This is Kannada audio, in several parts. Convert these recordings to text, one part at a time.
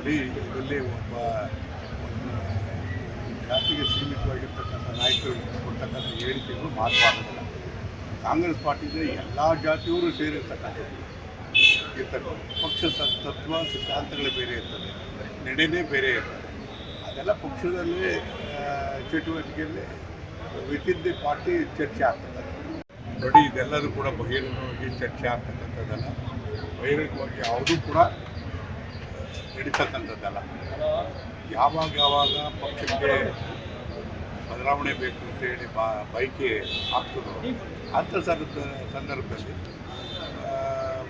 ನೋಡಿ, ಇದರಲ್ಲಿ ಒಬ್ಬ ಒಂದು ಜಾತಿಗೆ ಸೀಮಿತವಾಗಿರ್ತಕ್ಕಂಥ ನಾಯಕರು ಕೊಡ್ತಕ್ಕಂಥ ಹೇಳಿಕೆಗಳು ಮಾತನಾಡೋದಿಲ್ಲ. ಕಾಂಗ್ರೆಸ್ ಪಾರ್ಟಿಗೆ ಎಲ್ಲ ಜಾತಿಯವರು ಸೇರಿರ್ತಕ್ಕಂಥದ್ದು ಪಕ್ಷ ತತ್ವ ಸಿದ್ಧಾಂತಗಳೇ ಬೇರೆ ಇರ್ತದೆ, ನಡೆನೇ ಬೇರೆ ಇರ್ತದೆ. ಅದೆಲ್ಲ ಪಕ್ಷದಲ್ಲಿ ಚಟುವಟಿಕೆಯಲ್ಲಿ ವಿತಿನ್ ದಿ ಪಾರ್ಟಿ ಚರ್ಚೆ ಆಗ್ತದೆ. ನೋಡಿ, ಇದೆಲ್ಲರೂ ಕೂಡ ಬಹಿರಂಗವಾಗಿ ಚರ್ಚೆ ಆಗ್ತಕ್ಕಂಥದ್ದಲ್ಲ, ಬಹಿರಂಗವಾಗಿ ಯಾವುದೂ ಕೂಡ ನಡೀತಕ್ಕಂಥದ್ದಲ್ಲ. ಯಾವಾಗ ಪಕ್ಷಕ್ಕೆ ಬದಲಾವಣೆ ಬೇಕು ಅಂತೇಳಿ ಬಯಕೆ ಆಗ್ತದೋ ಅಂಥ ಸಂದರ್ಭದಲ್ಲಿ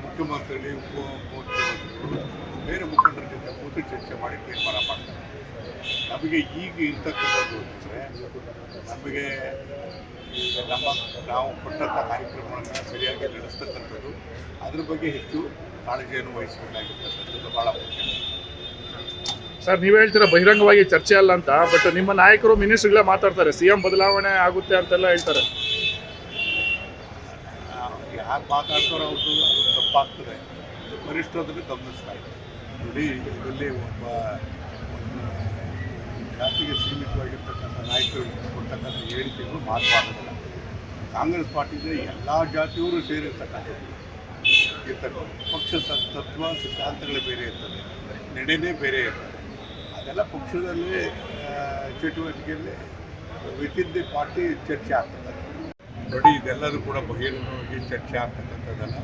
ಮುಖ್ಯಮಂತ್ರಿಗಳು, ಉಪಮುಖ್ಯಮಂತ್ರಿಗಳು ಬೇರೆ ಮುಖಂಡರ ಜೊತೆ ಕೂತು ಚರ್ಚೆ ಮಾಡಿ ತೀರ್ಮಾನ ಮಾಡ್ತಾರೆ. ನಮಗೆ ಈಗ ಇರ್ತಕ್ಕಂಥದ್ದು ಅಂದರೆ ನಮಗೆ ನಾವು ಕೊಟ್ಟಂಥ ಕಾರ್ಯಕ್ರಮಗಳನ್ನು ಸರಿಯಾಗಿ ನಡೆಸ್ತಕ್ಕಂಥದ್ದು, ಅದ್ರ ಬಗ್ಗೆ ಹೆಚ್ಚು ಕಾಳಜಿಯನ್ನು ವಹಿಸಬೇಕಾಗಿರ್ತಕ್ಕಂಥದ್ದು ಭಾಳ ಮುಖ್ಯ. ಸರ್, ನೀವು ಹೇಳ್ತೀರಾ ಬಹಿರಂಗವಾಗಿ ಚರ್ಚೆ ಅಲ್ಲ ಅಂತ, ಬಟ್ ನಿಮ್ಮ ನಾಯಕರು ಮಿನಿಸ್ಟ್ರುಗಳೇ ಮಾತಾಡ್ತಾರೆ, CM ಬದಲಾವಣೆ ಆಗುತ್ತೆ ಅಂತೆಲ್ಲ ಹೇಳ್ತಾರೆ. ಯಾರು ಮಾತಾಡ್ತಾರೋ ಅವ್ರದ್ದು ಅದು ತಪ್ಪಾಗ್ತದೆ, ವರಿಷ್ಠರನ್ನು ಗಮನಿಸ್ತಾ ಇದೆ. ನೋಡಿ, ಇದರಲ್ಲಿ ಒಬ್ಬ ಒಂದು ಜಾತಿಗೆ ಸೀಮಿತವಾಗಿರ್ತಕ್ಕಂಥ ನಾಯಕರು ಕೊಡ್ತಕ್ಕಂಥ ಹೇಳಿಕೆಗಳು ಮಾತನಾಡೋದಿಲ್ಲ. ಕಾಂಗ್ರೆಸ್ ಪಾರ್ಟಿಗೆ ಎಲ್ಲ ಜಾತಿಯವರು ಸೇರಿರ್ತಕ್ಕಂಥದ್ದು ಪಕ್ಷ ತತ್ವ ಸಿದ್ಧಾಂತಗಳೇ ಬೇರೆ ಇರ್ತದೆ, ನಡೆನೇ ಬೇರೆ ಇರ್ತದೆ. ಅದೆಲ್ಲ ಪಕ್ಷದಲ್ಲಿ ಚಟುವಟಿಕೆಯಲ್ಲಿ ವಿತಿನ್ ದಿ ಪಾರ್ಟಿ ಚರ್ಚೆ ಆಗ್ತದೆ. ನೋಡಿ, ಇದೆಲ್ಲರೂ ಕೂಡ ಬಹಿರಂಗವಾಗಿ ಚರ್ಚೆ ಆಗ್ತಕ್ಕಂಥದ್ದಲ್ಲ,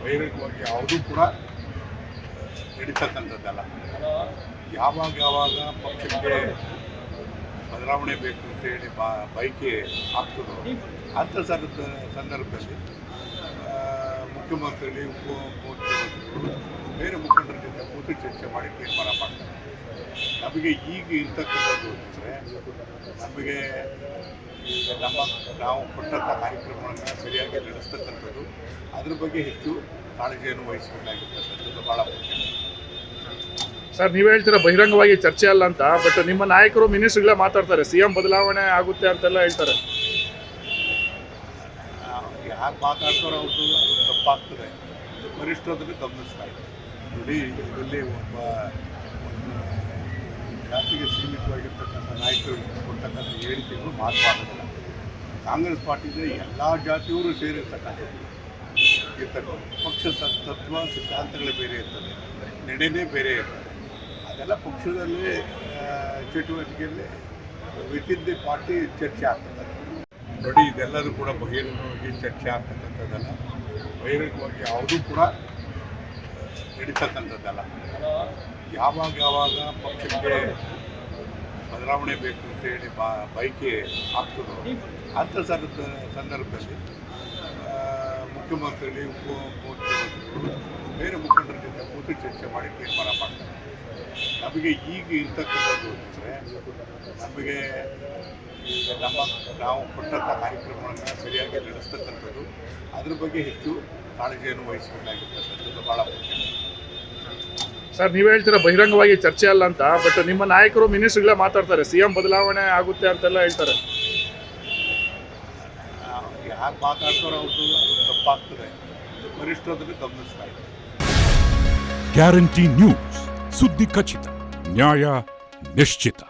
ಬಹಿರಂಗವಾಗಿ ಯಾವುದೂ ಕೂಡ ನಡೀತಕ್ಕಂಥದ್ದಲ್ಲ. ಯಾವಾಗ ಪಕ್ಷಕ್ಕೆ ಬದಲಾವಣೆ ಬೇಕು ಅಂತೇಳಿ ಬಯಕೆ ಆಗ್ತದೋ ಅಂಥ ಸಂದರ್ಭದಲ್ಲಿ ಮುಖ್ಯಮಂತ್ರಿಗಳು, ಉಪಮುಖ್ಯಮಂತ್ರಿಗಳು ಬೇರೆ ಮುಖಂಡರ ಜೊತೆ ಕೂತು ಚರ್ಚೆ ಮಾಡಿ ತೀರ್ಮಾನ ಮಾಡ್ತಾರೆ. ನಮಗೆ ಈಗ ಇರ್ತಕ್ಕಂಥದ್ದು ಅಂದರೆ ನಮಗೆ ನಾವು ಕೊಟ್ಟಂಥ ಕಾರ್ಯಕ್ರಮಗಳನ್ನು ಸರಿಯಾಗಿ ನಡೆಸ್ತಕ್ಕಂಥದ್ದು, ಅದ್ರ ಬಗ್ಗೆ ಹೆಚ್ಚು ಕಾಳಜಿಯನ್ನು ವಹಿಸಬೇಕಾಗಿರ್ತಕ್ಕಂಥದ್ದು ಭಾಳ ಮುಖ್ಯ. ಸರ್, ನೀವು ಹೇಳ್ತೀರಾ ಬಹಿರಂಗವಾಗಿ ಚರ್ಚೆ ಅಲ್ಲ ಅಂತ, ಬಟ್ ನಿಮ್ಮ ನಾಯಕರು ಮಿನಿಸ್ಟ್ರುಗಳೇ ಮಾತಾಡ್ತಾರೆ, CM ಬದಲಾವಣೆ ಆಗುತ್ತೆ ಅಂತೆಲ್ಲ ಹೇಳ್ತಾರೆ. ಯಾರು ಮಾತಾಡ್ತಾರೋ ಅವ್ರದ್ದು ಅದು ತಪ್ಪಾಗ್ತದೆ, ವರಿಷ್ಠರನ್ನು ಗಮನಿಸ್ತಾ ಇದೆ. ನೋಡಿ, ಇದರಲ್ಲಿ ಒಬ್ಬ ಒಂದು ಜಾತಿಗೆ ಸೀಮಿತವಾಗಿರ್ತಕ್ಕಂಥ ನಾಯಕರು ಕೊಡ್ತಕ್ಕಂಥ ಹೇಳಿಕೆಗಳು ಮಾತನಾಡೋದಿಲ್ಲ. ಕಾಂಗ್ರೆಸ್ ಪಾರ್ಟಿಗೆ ಎಲ್ಲ ಜಾತಿಯವರು ಸೇರಿರ್ತಕ್ಕಂಥದ್ದು ಪಕ್ಷ ತತ್ವ ಸಿದ್ಧಾಂತಗಳೇ ಬೇರೆ ಇರ್ತದೆ, ನಡೆನೇ ಬೇರೆ ಇರ್ತದೆ. ಅದೆಲ್ಲ ಪಕ್ಷದಲ್ಲಿ ಚಟುವಟಿಕೆಯಲ್ಲಿ ವಿತಿನ್ ದಿ ಪಾರ್ಟಿ ಚರ್ಚೆ ಆಗ್ತದೆ. ನೋಡಿ, ಇದೆಲ್ಲರೂ ಕೂಡ ಬಹಿರಂಗವಾಗಿ ಚರ್ಚೆ ಆಗ್ತಕ್ಕಂಥದ್ದಲ್ಲ, ಬಹಿರಂಗವಾಗಿ ಯಾವುದೂ ಕೂಡ ನಡೀತಕ್ಕಂಥದ್ದಲ್ಲ. ಯಾವಾಗ ಪಕ್ಷಕ್ಕೆ ಬದಲಾವಣೆ ಬೇಕು ಅಂತೇಳಿ ಬಯಕೆ ಆಗ್ತದೋ ಅಂಥ ಸಂದರ್ಭದಲ್ಲಿ ಮುಖ್ಯಮಂತ್ರಿಗಳು, ಉಪಮುಖ್ಯಮಂತ್ರಿಗಳು ಬೇರೆ ಮುಖಂಡರ ಜೊತೆ ಕೂತು ಚರ್ಚೆ ಮಾಡಿ ತೀರ್ಮಾನ ಮಾಡ್ತಾರೆ. ನಮಗೆ ಈಗ ಇರ್ತಕ್ಕಂಥದ್ದು ಅಂದರೆ ನಮಗೆ ನಾವು ಕೊಟ್ಟಂಥ ಕಾರ್ಯಕ್ರಮಗಳನ್ನು ಸರಿಯಾಗಿ ನಡೆಸ್ತಕ್ಕಂಥದ್ದು, ಅದ್ರ ಬಗ್ಗೆ ಹೆಚ್ಚು ಕಾಳಜಿಯನ್ನು ವಹಿಸಬೇಕಾಗಿರ್ತಕ್ಕಂಥದ್ದು ಭಾಳ ಮುಖ್ಯ. ಸರ್, ನೀವು ಹೇಳ್ತೀರಾ ಬಹಿರಂಗವಾಗಿ ಚರ್ಚೆ ಅಲ್ಲ ಅಂತ, ಬಟ್ ನಿಮ್ಮ ನಾಯಕರು ಮಿನಿಸ್ಟ್ರುಗಳೇ ಮಾತಾಡ್ತಾರೆ, CM ಬದಲಾವಣೆ ಆಗುತ್ತೆ ಅಂತೆಲ್ಲ ಹೇಳ್ತಾರೆ. ಯಾರು ಮಾತಾಡ್ತಾರೋ ಅವ್ರದ್ದು ಅದು ತಪ್ಪಾಗ್ತದೆ, ವರಿಷ್ಠರನ್ನು ಗಮನಿಸ್ತಾ ಇದೆ. ಗ್ಯಾರಂಟಿ ನ್ಯೂಸ್, ಸುದ್ದಿ ಖಚಿತ, ನ್ಯಾಯ ನಿಶ್ಚಿತ.